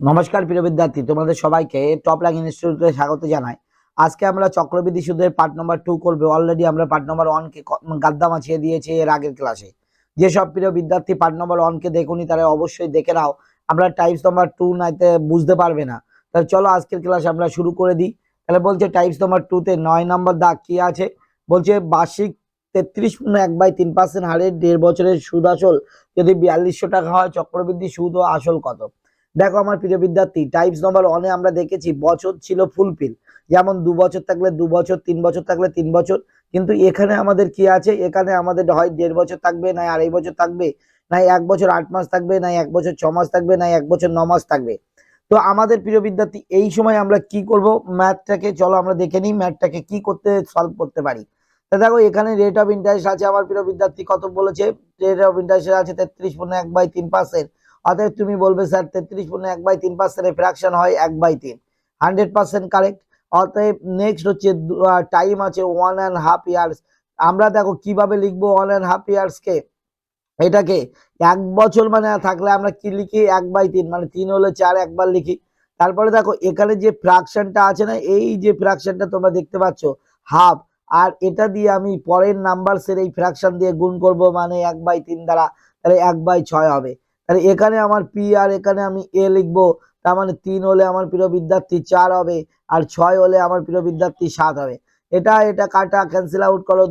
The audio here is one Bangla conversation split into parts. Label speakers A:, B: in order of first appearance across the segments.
A: নমস্কার প্রিয় বিদ্যার্থী, তোমাদের সবাইকে টপ র্যাঙ্ক ইনস্টিটিউটে স্বাগত জানাই। আজকে আমরা চক্রবৃদ্ধি সুদের পার্ট নাম্বার 2 করব। অলরেডি আমরা পার্ট নাম্বার 1 কে গাদ্দা মাছিয়ে দিয়েছি এর আগের ক্লাসে। যেসব প্রিয় বিদ্যার্থী পার্ট নাম্বার 1 কে দেখুনি তারা অবশ্যই দেখে নাও। আমরা টাইপস নাম্বার 2 নাইতে বুঝতে পারবে না। তাহলে চলো আজকের ক্লাস আমরা শুরু করে দিই। তাহলে বলছে টাইপস নাম্বার 2 তে 9 নাম্বার দাগ কি আছে? বলছে বার্ষিক 33.1/3% হারে 1.5 বছরের সুদ আসল যদি 4200 টাকা হয়, চক্রবৃদ্ধি সুদ ও আসল কত? দেখো আমার প্রিয় বিদ্যার্থী, টাইপস নাম্বার 1 এ আমরা দেখেছি বছর ছিল ফুলফিল, যেমন 2 বছর থাকলে 2 বছর, 3 বছর থাকলে 3 বছর। কিন্তু এখানে আমাদের কি আছে? এখানে আমাদের হয় 1.5 বছর থাকবে, না 2.5 বছর থাকবে, না 1 বছর 8 মাস থাকবে, না 1 বছর 6 মাস থাকবে, না 1 বছর 9 মাস থাকবে। তো আমাদের প্রিয় বিদ্যার্থী এই সময় আমরা কি করব? ম্যাথটাকে চলো আমরা দেখে নিই ম্যাথটাকে কি করতে সলভ করতে পারি। তা দেখো এখানে রেট অফ ইন্টারেস্ট আছে আমার প্রিয় বিদ্যার্থী, কত বলেছে? রেট অফ ইন্টারেস্ট আছে 33.1/3%। অতএব তুমি বলবে স্যার 33.1/3% ফ্র্যাকশন হয় 1/3, 100% কারেক্ট। অতএব নেক্সট হচ্ছে টাইম আছে 1.5 ইয়ার্স। আমরা দেখো কিভাবে লিখবো 1.5 ইয়ার্স কে, এটাকে 1 বছর মানে থাকলে আমরা কি লিখি? 1/3, মানে 3 হলে 4 একবার লিখি। তারপরে দেখো এখানে যে ফ্র্যাকশনটা আছে না, এই যে ফ্র্যাকশনটা তোমরা দেখতে পাচ্ছ হাফ, আর এটা দিয়ে আমি পরের নাম্বারসের এই ফ্র্যাকশন দিয়ে গুণ করব, মানে 1/3 দ্বারা, তাহলে 1/6 হবে। তাহলে এখানে আমার পি আর এখানে আমি এ লিখবো। তার মানে 3 হলে আমার প্রিয় বিদ্যার্থী 4 হবে, আর 6 হলে আমার প্রিয় বিদ্যার্থী 7 হবে। এটা এটা কাটা ক্যান্সেল আউট করো,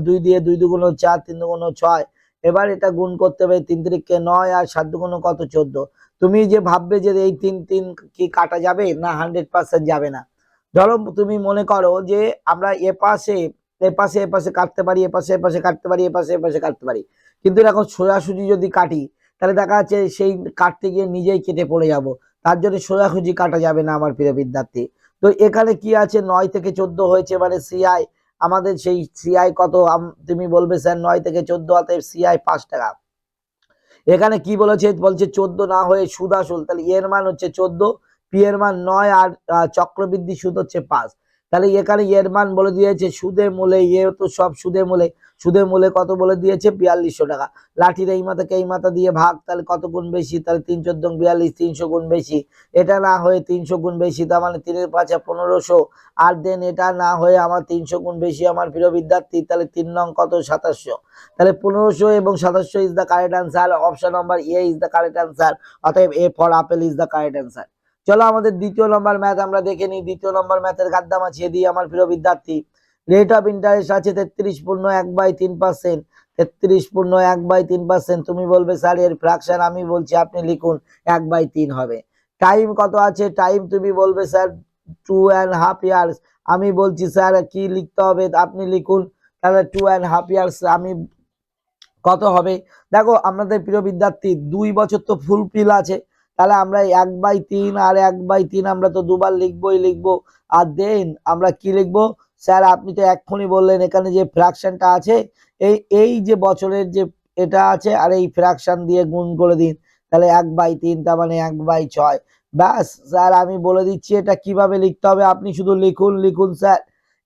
A: 2 দিয়ে 2 দুগুণ 4, 3 দুগুণ 6। এবার এটা গুণ করতে হবে, 3 তিরিকে 9 আর 7 দুগুণ কত? 14। তুমি যে ভাববে যে এই 3 3 কি কাটা যাবে না? 100% যাবে না। ধরো তুমি মনে করো যে আমরা এ পাশে কাটতে পারি, এ পাশে কাটতে পারি, এ পাশে কাটতে পারি, কিন্তু এখন সোজাসুজি যদি কাটি তাহলে দেখা যাচ্ছে সেই কাটতে গিয়ে নিজেই কেটে পড়ে যাব। তার জন্য সোজাসুজি কাটা যাবে না আমার প্রিয় বিদ্যার্থী। তো এখানে কি আছে? 9 থেকে 14 হয়েছে, মানে সিআই আমাদের সেই সিআই কত? তুমি বলবে স্যার 9 থেকে 14, অতএব সিআই 5 টাকা। এখানে কি বলেছে? বলছে 14 না হয়ে সুদ আসল, তাহলে এর মান হচ্ছে 14, পি এর মান 9, আর চক্রবৃদ্ধি সুদ হচ্ছে 5। তাহলে এখানে এর মান বলে দিয়েছে সুদের মূলে, ইয়ে তো সব সুদের মূলে। সুদের মূলে কত বলে দিয়েছে? 4200 টাকা। লাঠির এই মাথাকে এই মাথা দিয়ে ভাগ, তাহলে কত গুণ বেশি? তাহলে 3 14 42, 300 গুণ বেশি। এটা না হয়ে 300 গুণ বেশি, তার মানে 3 এর 5 1500। আর দেন এটা না হয়ে আমার 300 গুণ বেশি আমার প্রিয় বিদ্যার্থী, তাহলে 3 নং কত? 2700। তাহলে 1500 এবং 2700 is the correct answer. Option number A is the correct answer. অতএব A for apple is the correct answer. চলো আমাদের দ্বিতীয় নম্বর ম্যাথ আমরা দেখে নিই। দ্বিতীয় নম্বর ম্যাথের গাদ্দা মাছিয়ে দিই আমার প্রিয় বিদ্যার্থী। রেট অফ ইন্টারেস্ট আছে 33.1/3%। 33.1/3%। তুমি বলবে স্যার এর ফ্র্যাকশন আমি বলছি আপনি লিখুন, 1/3 হবে। টাইম কত আছে? টাইম তুমি বলবে স্যার 2.5 ইয়ার্স। আমি বলছি স্যার কি লিখতে হবে? আপনি লিখুন। তাহলে 2.5 ইয়ার্স আমি কত হবে? দেখো আমাদের প্রিয় বিদ্যার্থী 2 বছর তো ফুলফিল আছে, তাহলে আমরা 1/3 আর 1/3 আমরা তো দুবার লিখবোই লিখবো। আর দেন আমরা কি লিখবো? স্যার আপনি তো এক্ষুনি বললেন এখানে যে ফ্র্যাকশনটা আছে, এই যে বছরের যে এটা আছে আর এই ফ্র্যাকশন দিয়ে গুণ করে দিন, তাহলে 1/3, তার মানে 1/6। ব্যাস স্যার আমি বলে দিচ্ছি এটা কিভাবে লিখতে হবে, আপনি শুধু লিখুন লিখুন স্যার।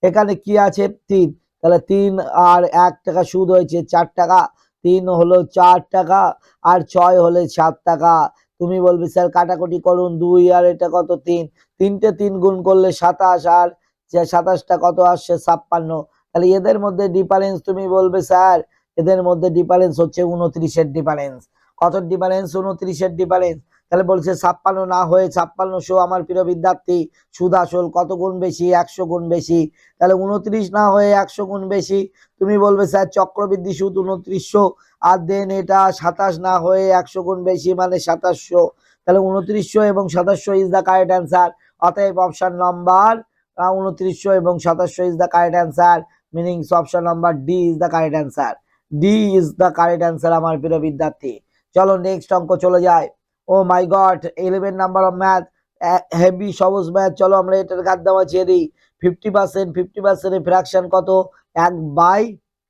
A: এখানে কি আছে? 3, তাহলে 3 আর 1 টাকা সুদ হয়েছে 4 টাকা, 3 হলো 4 টাকা, আর 6 হলে 7 টাকা। তুমি বলবে স্যার কাটাকুটি করুন, 2 আর এটা কত? 3, 3টে 3 গুণ করলে 27, আর 27টা কত আসছে? 56। তাহলে এদের মধ্যে ডিফারেন্স তুমি বলবে স্যার এদের মধ্যে ডিফারেন্স হচ্ছে 29-এর ডিফারেন্স। কত ডিফারেন্স? 29-এর ডিফারেন্স। তাহলে বলছে 56 না হয়ে 5600 আমার প্রিয় বিদ্যার্থী সুদ আসল কত গুণ বেশি? 100 গুণ বেশি। তাহলে 29 না হয়ে 100 গুণ বেশি। তুমি বলবে স্যার চক্রবৃদ্ধি সুদ 2900, আর দেন এটা 27 না হয়ে 100 গুণ বেশি, মানে 2700। তাহলে 2900 এবং 2700 ইজ দ্য কারেক্ট অ্যান্সার। অতএব অপশন নাম্বার 2900 এবং 2700 is the correct answer. Meaning option number D is the correct answer. D is the correct answer আমার প্রিয় বিদ্যার্থী। চলো নেক্সট অঙ্ক চলে যায়। Oh my god, 11 number of math, heavy সহজ ম্যাথ। চলো আমরা এটার গাদ্দা মাছিয়ে দিই। 50%, 50% এর ফ্র্যাকশন কত? 1 বাই,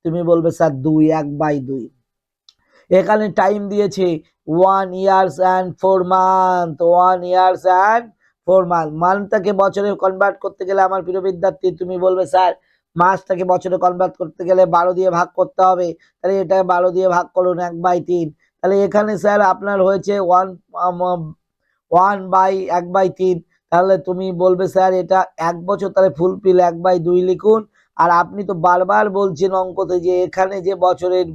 A: তুমি বলবে স্যার 2, 1/2। এখানে টাইম দিয়েছে 1 years and 4 month, 1 years and 4 month. মান্থটাকে বছরে কনভার্ট করতে গেলে আমার প্রিয় বিদ্যার্থী তুমি বলবে স্যার মাসটাকে বছরে কনভার্ট করতে গেলে 12 দিয়ে ভাগ করতে হবে। তাহলে এটা 12 দিয়ে ভাগ করুন, 1/3। তাহলে এখানে স্যার আপনার হয়েছে 1/1/3, তাহলে তুমি বলবে স্যার এটা 1 বছর, তাহলে ফুলফিল 1/2 লিখুন। আর আপনি তো বারবার বলছেন অঙ্কতে যে এখানে যে বছরের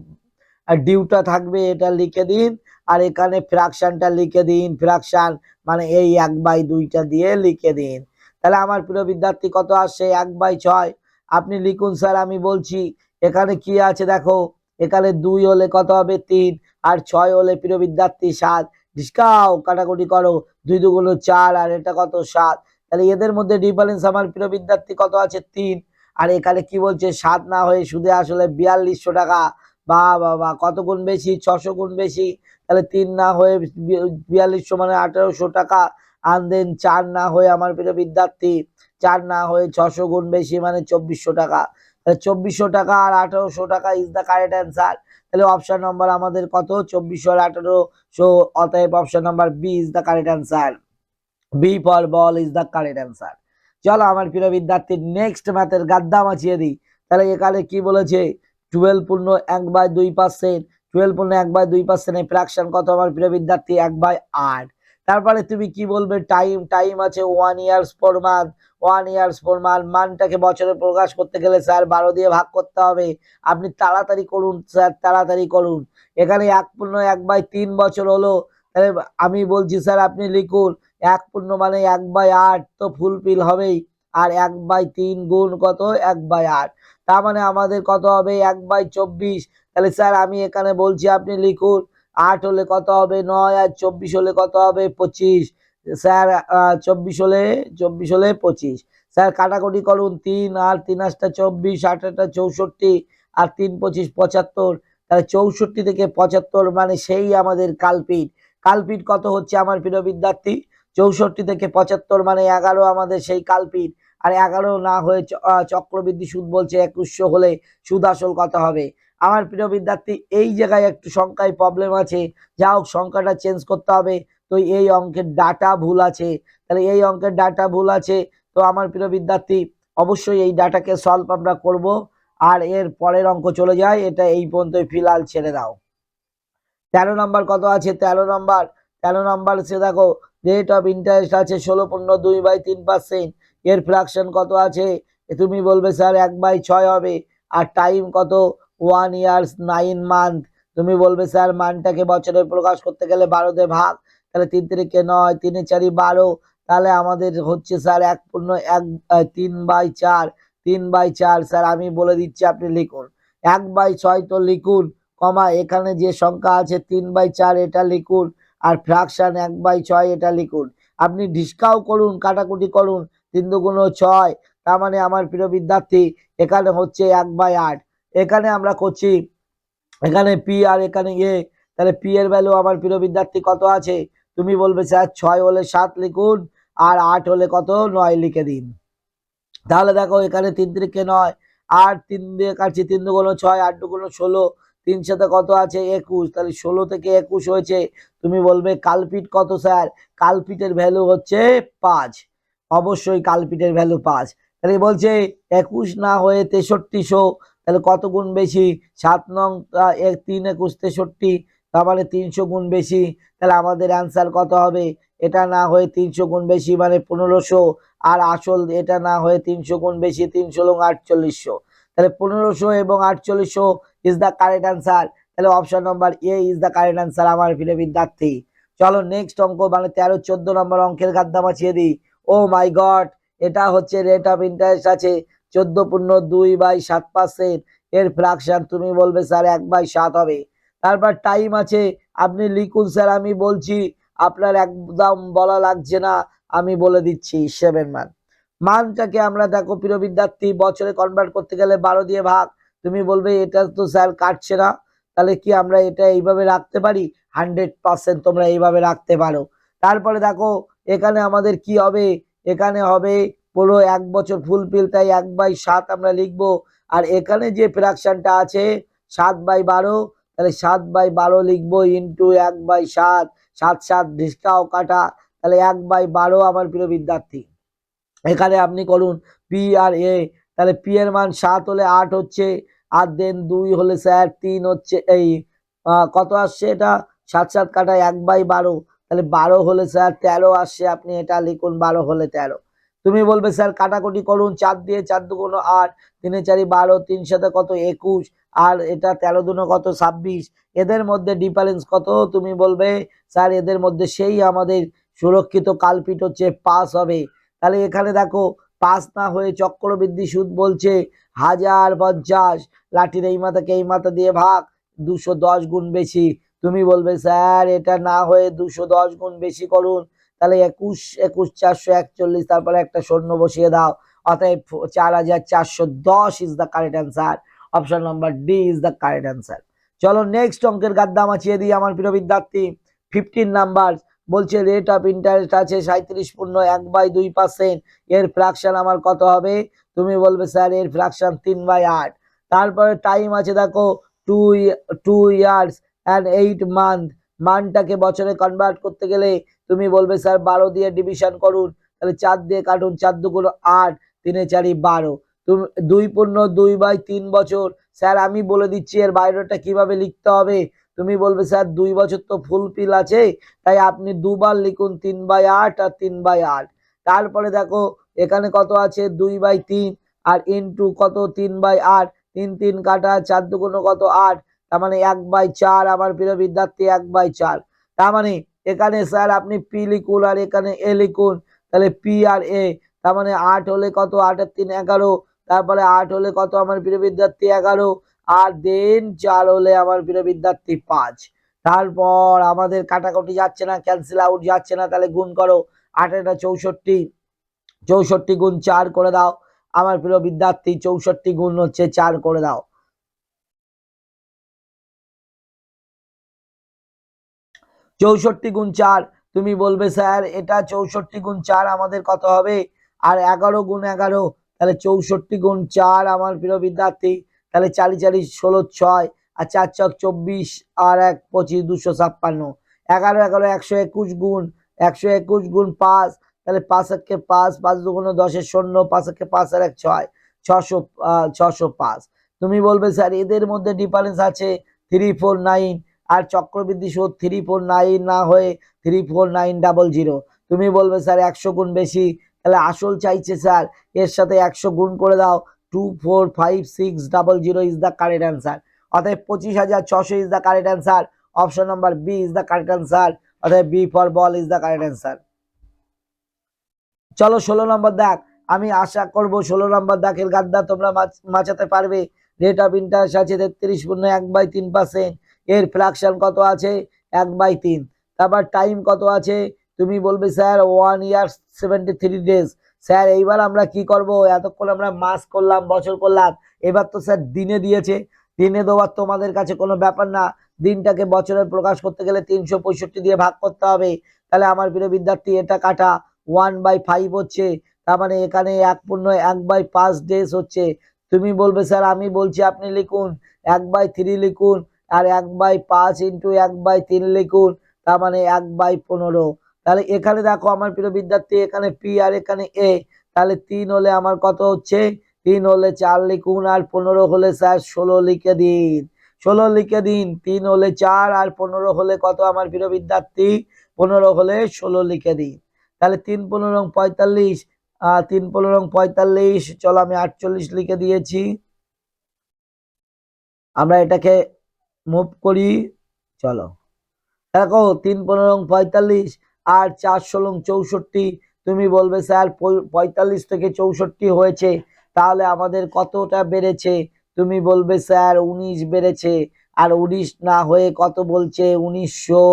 A: ডিউটা থাকবে এটা লিখে দিন, আর এখানে ফ্র্যাকশনটা লিখে দিন, ফ্র্যাকশন মানে এই 1/2টা দিয়ে লিখে দিন। তাহলে আমার প্রিয় বিদ্যার্থী কত আসছে? 1/6। আপনি লিখুন স্যার, আমি বলছি এখানে কি আছে দেখো, এখানে 2 হলে কত হবে? 3, আর 6 হলে প্রিয় বিদ্যার্থী 7। ডিসকাও কাটাকুটি করো, 2 2 4, আর এটা কত? 7। তাহলে এদের মধ্যে ডিফারেন্স আমার প্রিয় বিদ্যার্থী কত আছে? 3। আর এখানে কি বলছে? 7 না হয়ে সুদে আসলে 4200 টাকা। বা বাবা, কত গুণ বেশি? 600 গুণ বেশি। তাহলে 3 না হয়ে 4200 মানে 1800 টাকা। আর দেন 4 না হয়ে আমার প্রিয় বিদ্যার্থী, 4 না হয়ে 600 গুণ বেশি মানে 2400 টাকা। তাহলে 2400 টাকা আর 1800 টাকা ইজ দ্য কারেক্ট অ্যান্সার। তাহলে অপশন নম্বর আমাদের কত? 2400 আর 1800। অতএব option number B is the correct answer. B for ball is the correct answer. চলো আমার প্রিয় বিদ্যার্থী নেক্সট ম্যাথের গাদ্দা মাছিয়ে দিই। তাহলে এখানে কি বলেছে? 12.1/2%। 12.1/2% এর ফ্র্যাকশন কত আমার প্রিয় বিদ্যার্থী? 1/8। তারপরে তুমি কি বলবে? টাইম আছে 1 ইয়ার্স পর মান্থ। 1 ইয়ার্স পর মান্থ, মানটাকে বছরে প্রকাশ করতে গেলে স্যার 12 দিয়ে ভাগ করতে হবে। আপনি তাড়াতাড়ি করুন স্যার, তাড়াতাড়ি করুন। এখানে 1/3 বছর হলো। তাহলে আমি বলছি স্যার আপনি লিখুন 1 মানে 1/8 তো ফুলফিল হবেই। আর 1/3 গুণ কত? 1/8। তার মানে আমাদের কত হবে? 1/24। তাহলে স্যার আমি এখানে বলছি আপনি লিখুন 8 হলে কত হবে? 9, আর 24 হলে কত হবে? 25। স্যার 24 হলে 25। স্যার কাটাকুটি করুন, 3 আর 3 8 24, 8 8 64, আর 3 25 75। তাহলে 64 থেকে 75 মানে সেই আমাদের কালপিট। কালপিট কত হচ্ছে আমার প্রিয় বিদ্যার্থী? 64 থেকে 75 মানে 11 আমাদের সেই কালপিট। আর 11 না হয়ে চক্রবৃদ্ধি সুদ বলছে 2100 হলে সুদ আসল কত হবে? আমার প্রিয় বিদ্যার্থী এই জায়গায় একটু সংখ্যায় প্রবলেম আছে, যা হোক সংখ্যাটা চেঞ্জ করতে হবে। তো এই অঙ্কের ডাটা ভুল আছে। তাহলে এই অঙ্কের ডাটা ভুল আছে। তো আমার প্রিয় বিদ্যার্থী অবশ্যই এই ডাটাকে সলভ আমরা করব। আর এর পরের অঙ্ক চলে যায়, এটা এই পর্যন্তই ফিলহাল ছেড়ে দাও। 13 নম্বর কত আছে? 13 নম্বর সে দেখো, রেট অফ ইন্টারেস্ট আছে 16.2/3%। এর ফ্র্যাকশন কত আছে? তুমি বলবে স্যার 1/6 হবে। আর টাইম কত? 1 ইয়ার্স 9 মান্থ। তুমি বলবে স্যার মানটাকে বছরে প্রকাশ করতে গেলে 12 দিয়ে ভাগ। তাহলে 3 3 9, 3 4 12। তাহলে আমাদের হচ্ছে স্যার 3/4। 3/4 স্যার আমি বলে দিচ্ছি, আপনি লিখুন 1/6 তো লিখুন, কমা এখানে যে সংখ্যা আছে 3/4 এটা লিখুন, আর ফ্র্যাকশন 1/6 এটা লিখুন। আপনি ডিসকাও করুন, কাটাকুটি করুন, 3 2 6। তার মানে আমার প্রিয় বিদ্যার্থী এখানে হচ্ছে 1/8। এখানে আমরা করছি এখানে পি আর এখানে এ। তাহলে পি এর ভ্যালু আমার প্রিয় বিদ্যার্থী কত আছে? তুমি বলবে স্যার 6 হলে 7 লিখুন, আর 8 হলে কত? 9 লিখে দিন। তাহলে দেখো এখানে 3 3 9, আর 3 দিয়ে কাটছি, 3 2 6, 8 2 16, 3 সাথে কত আছে? 21। তাহলে 16 থেকে 21 হয়েছে। তুমি বলবে কালপিট কত স্যার? কালপিটের ভ্যালু হচ্ছে 5। অবশ্যই কালপিটের ভ্যালু 5। তাহলে বলছে 21 না হয়ে 6300। তাহলে কত গুণ বেশি? 7 নং 3 21 63, তার মানে 300 গুণ বেশি। তাহলে আমাদের অ্যান্সার কত হবে? এটা না হয়ে 300 গুণ বেশি মানে 1500। আর আসল এটা না হয়ে 300 গুণ বেশি, 300 লং 4800। তাহলে 1500 এবং 4800 ইজ দ্য কারেক্ট অ্যান্সার। তাহলে option number A is the correct answer আমার প্রিয় বিদ্যার্থী। চলো নেক্সট অঙ্ক মানে 13 14 নম্বর অঙ্কের গাদ্দা মাছিয়ে দিই। ও মাই গড, এটা হচ্ছে রেট অফ ইন্টারেস্ট আছে 14.2/7%। এর ফ্র্যাকশন তুমি বলবে স্যার 1/7 হবে। তারপর টাইম আছে, আপনি লিখুন স্যার, আমি বলছি আপনার একদম বলা লাগছে না, আমি বলে দিচ্ছি 7 মান। মানটাকে আমরা দেখো প্রিয় বিদ্যার্থী বছরে কনভার্ট করতে গেলে 12 দিয়ে ভাগ। তুমি বলবে এটা তো স্যার কাটছে না, তাহলে কি আমরা এটা এইভাবে রাখতে পারি? 100% তোমরা এইভাবে রাখতে পারো। তারপরে দেখো এখানে আমাদের কি হবে? এখানে হবে পুরো 1 বছর ফুলফিল, তাই 1/7 আমরা লিখবো। আর এখানে যে ফ্র্যাকশনটা আছে 7/12, তাহলে 7/12 লিখবো ইন্টু 1/7। 7 7 ডিসকাও কাটা, তাহলে 1/12 আমার প্রিয় বিদ্যার্থী। এখানে আপনি করুন পি আর এ। তাহলে পি এর মান 7 হলে 8 হচ্ছে, আর দেন 2 হলে স্যার 3 হচ্ছে। এই কত আসছে? এটা 7 7 কাটা 1/12। তাহলে 12 হলে স্যার 13 আসছে, আপনি এটা লিখুন 12 হলে 13। তুমি বলবে স্যার কাটাকুটি করুন, 4 দিয়ে 4 দুগুণ 8, 3 এ 4 12, 3 সাথে কত 21, আর এটা 13 দুনো কত 26। এদের মধ্যে ডিফারেন্স কত? তুমি বলবে স্যার এদের মধ্যে সেই আমাদের সুরক্ষিত কালপিট হচ্ছে পাস হবে। তাহলে এখানে দেখো পাস না হয়ে চক্রবৃদ্ধি সুদ বলছে 1050, লাঠির এই মাথাকে এই মাথা দিয়ে ভাগ, 210 গুণ বেশি। তুমি বলবে স্যার এটা না হয়ে 210 গুণ বেশি করুন, তাহলে 21 21 441, তারপরে একটা শূন্য বসিয়ে দাও, অতএব 4410 is the correct answer. Option number D is the correct answer. চলো নেক্সট অঙ্কের গাদ্দা মাছিয়ে দিই আমার প্রিয় বিদ্যার্থী। 15 নাম্বার বলছে রেট অফ ইন্টারেস্ট আছে 37.1/2%, এর ফ্র্যাকশন আমার কত হবে? তুমি বলবে স্যার এর ফ্র্যাকশন 3/8। তারপরে টাইম আছে দেখো 2 ইয়ার্স অ্যান্ড 8 মান্থ, মানটাকে বছরে কনভার্ট করতে গেলে তুমি বলবে স্যার 12 দিয়ে ডিভিশন করুন, তাহলে 4 দিয়ে কাটুন, 4 দুগুণ 8, 3 এ 4 12, তুমি 2.2/3 বছর। স্যার আমি বলে দিচ্ছি এর বাইরেটা কিভাবে লিখতে হবে। তুমি বলবে স্যার 2 বছর তো ফুল ফিল আছে, তাই আপনি দুবার লিখুন 3/8 আর 3/8। তারপরে দেখো এখানে কত আছে 2/3 আর ইন্টু কত 3/8, 3 3 কাটা, 4 দুগুণ কত 8, তার মানে 1/4 আমার প্রিয় বিদ্যার্থী 1/4। তার মানে এখানে স্যার আপনি পি লিখুন আর এখানে এ লিখুন, তাহলে পি আর এ, তার মানে 8 হলে কত, 8 আর 3 11, তারপরে 8 হলে কত আমার প্রিয় বিদ্যার্থী 11, আর দেন 4 হলে আমার প্রিয় বিদ্যার্থী 5। তারপর আমাদের কাটাকুটি যাচ্ছে না, ক্যান্সেল আউট যাচ্ছে না, তাহলে গুণ করো, 8 এটা 64, 64 গুণ 4 করে দাও আমার প্রিয় বিদ্যার্থী, 64 গুণ হচ্ছে 4 করে দাও, 64 গুণ 4। তুমি বলবে স্যার এটা 64 গুণ 4 আমাদের কত হবে? আর 11 গুণ 11, তাহলে 64 গুণ 4 আমার প্রিয় বিদ্যার্থী, তাহলে 4 4 16 6, আর 4 4 24, আর 1 25, 256, 11 11 121 গুণ, 121 গুণ 5, তাহলে 5 একে 5, 5 দুগুণ 10 এর শূন্য, 5 একে 5 আর 1 6, 605। তুমি বলবে স্যার এদের মধ্যে ডিফারেন্স আছে 349, আর চক্রবৃদ্ধি সুদ 349 না হয়ে 34900। তুমি বলবে স্যার 100 গুণ বেশি, তাহলে আসল চাইছে স্যার, এর সাথে 100 গুণ করে দাও, 2456000 ইজ দ্য কারেক্ট অ্যান্সার। অতএব 25,600 is the correct answer. Option number B is the correct answer. অতএব B for ball is the correct answer. চলো 16 নম্বর দেখ, আমি আশা করব 16 নম্বর দাগের গাদ্দা তোমরা মাচাতে পারবে। রেট অফ ইন্টারেস্ট আছে 33.1/3%, এর ফ্র্যাকশন কত আছে 1/3। তারপর টাইম কত আছে? তুমি বলবে স্যার 1 ইয়ার 73 ডেজ। স্যার এইবার আমরা কি করব, এতক্ষণ আমরা মাস করলাম, বছর করলাম, এবার তো স্যার দিনে দিয়েছে, দিনে দেওয়ার তোমাদের কাছে কোনো ব্যাপার না, দিনটাকে বছরে প্রকাশ করতে গেলে 365 দিয়ে ভাগ করতে হবে। তাহলে আমার প্রিয় বিদ্যার্থী এটা কাটা 1/5 হচ্ছে, তার মানে এখানে 1/5 ডেজ হচ্ছে। তুমি বলবে স্যার আমি বলছি আপনি লিখুন 1/3 লিখুন, আর 1/5 ইন্টু 1/3 লিখুন, তার মানে 1/15। তাহলে এখানে দেখো আমার প্রিয় বিদ্যার্থী, এখানে পি আর এখানে এ, তাহলে 3 হলে আমার কত হচ্ছে, 3 হলে 4 লিখুন, আর 15 হলে স্যার 16 লিখে দিন, 16 লিখে দিন। 3 হলে 4 আর 15 হলে কত আমার প্রিয় বিদ্যার্থী, 15 হলে 16 লিখে দিন। তাহলে 3 15 45, 3 15 45, চলো আমি 48 লিখে দিয়েছি। আমরা এটাকে মুভ করি, চলো দেখো 3 15 45 আর 4 16 64। তুমি বলবে স্যার 45 থেকে 64 হয়েছে, তাহলে আমাদের কতটা বেড়েছে? তুমি বলবে স্যার 19 বেড়েছে, আর 19 না হয়ে কত বলছে 1900।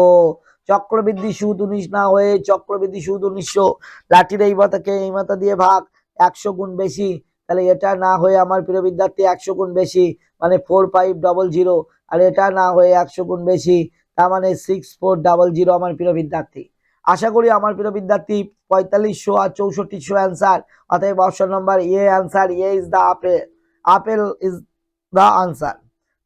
A: চক্রবৃদ্ধি সুদ 19 না হয়ে চক্রবৃদ্ধি সুদ 1900, লাঠির এই মাথাকে এই মাথা দিয়ে ভাগ, 100 গুণ বেশি, তাহলে এটা না হয়ে আমার প্রিয় বিদ্যার্থী 100 গুণ বেশি মানে 4500, আর এটা না হয়ে 100 গুণ বেশি, তার মানে 6400 আমার প্রিয় বিদ্যার্থী। আশা করি আমার প্রিয় বিদ্যার্থী 4500 আর 6400 অ্যান্সার। অতএব option number A answer, A is the apple, apple is the answer.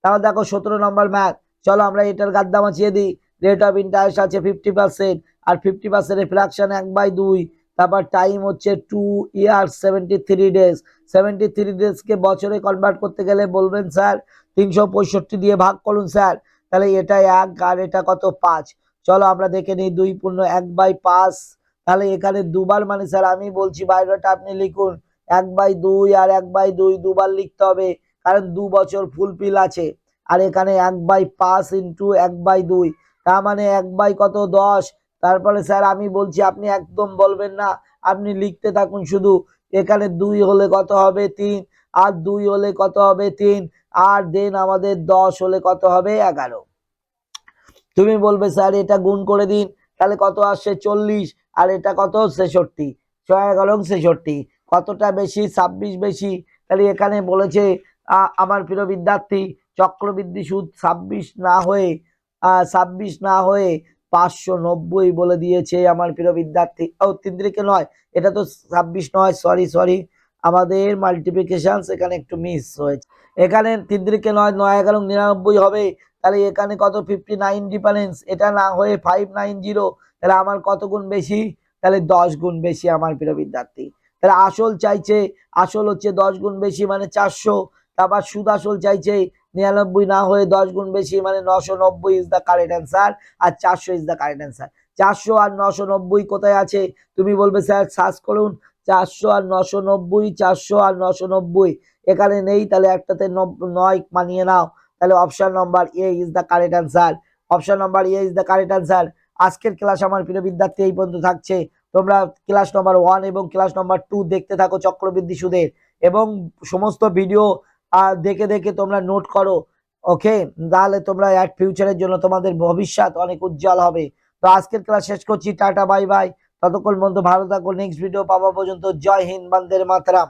A: তাহলে দেখো 17 নম্বর ম্যাথ, চলো আমরা এটার গাদ্দা মাছিয়ে দিই। রেট অফ ইন্টারেস্ট আছে 50%, আর 50% ফ্র্যাকশন 1/2, তারপর টাইম হচ্ছে 2 ইয়ার 73 ডেজ। 73 ডেজকে বছরে কনভার্ট করতে গেলে বলবেন স্যার 365 দিয়ে ভাগ করুন স্যার, তাহলে এটা 1 আর এটা কত 5। চলো আমরা দেখে নিই 2 × 1/5। তাহলে এখানে দুবার মানে স্যার আমি বলছি বাইরেটা আপনি লিখুন 1/2 আর 1/2 দুবার লিখতে হবে, কারণ 2 বছর ফুলফিল আছে। আর এখানে 1/5 ইন্টু 1/2, তার মানে 1/কত 10। তারপরে স্যার আমি বলছি আপনি একদম বলবেন না, আপনি লিখতে থাকুন শুধু। এখানে 2 হলে কত হবে 3, আর 2 হলে কত হবে 3, আর দেন আমাদের 10 হলে কত হবে 11। তুমি বলবে স্যার এটা গুণ করে দিন, তাহলে কত আসছে 40, আর এটা কত 66, 6×11 = 66। কতটা বেশি? 26 বেশি। তাহলে এখানে বলেছে আমার প্রিয় বিদ্যার্থী, চক্রবৃদ্ধি সুদ 26 না হয়ে 590 বলে দিয়েছে আমার প্রিয় বিদ্যার্থী। ও 3 × 9, এটা তো 26 নয়, সরি আমাদের মাল্টিপ্লিকেশন এখানে একটু মিস হয়েছে। এখানে 3 × 9, 9×11 = 99 হবে। তাহলে এখানে কত 59 ডিফারেন্স, এটা না হয়ে 590। তাহলে আমার কত গুণ বেশি? তাহলে 10 গুণ বেশি আমার প্রিয় বিদ্যার্থী। তাহলে আসল চাইছে, আসল হচ্ছে 10 গুণ বেশি মানে 400। তারপর সুদ আসল চাইছে 99 না হয়ে 10 গুণ বেশি মানে 990 ইজ দ্য কারেক্ট অ্যান্সার, আর 400 ইজ দ্য কারেক্ট অ্যান্সার। 400 আর 990 কোথায় আছে? তুমি বলবে স্যার সার্চ করুন 400 আর 990, 400 আর 990 এখানে নেই, তাহলে একটাতে 9 মানিয়ে নাও। তাহলে option number A is the correct answer. Option number A is the correct answer. আজকের ক্লাস আমার প্রিয় বিদ্যার্থী এই পর্যন্ত থাকছে। তোমরা ক্লাস নম্বর 1 এবং ক্লাস নম্বর 2 দেখতে থাকো চক্রবৃদ্ধি সুদের, এবং সমস্ত ভিডিও দেখে দেখে তোমরা নোট করো। ওকে, তাহলে তোমরা অ্যাট ফিউচারের জন্য তোমাদের ভবিষ্যৎ অনেক উজ্জ্বল হবে। তো আজকের ক্লাস শেষ করছি, টাটা বাই বাই। ততক্ষণ পর্যন্ত ভালো থাকো, নেক্সট ভিডিও পাওয়া পর্যন্ত জয় হিন্দ, বন্দে মাতরম।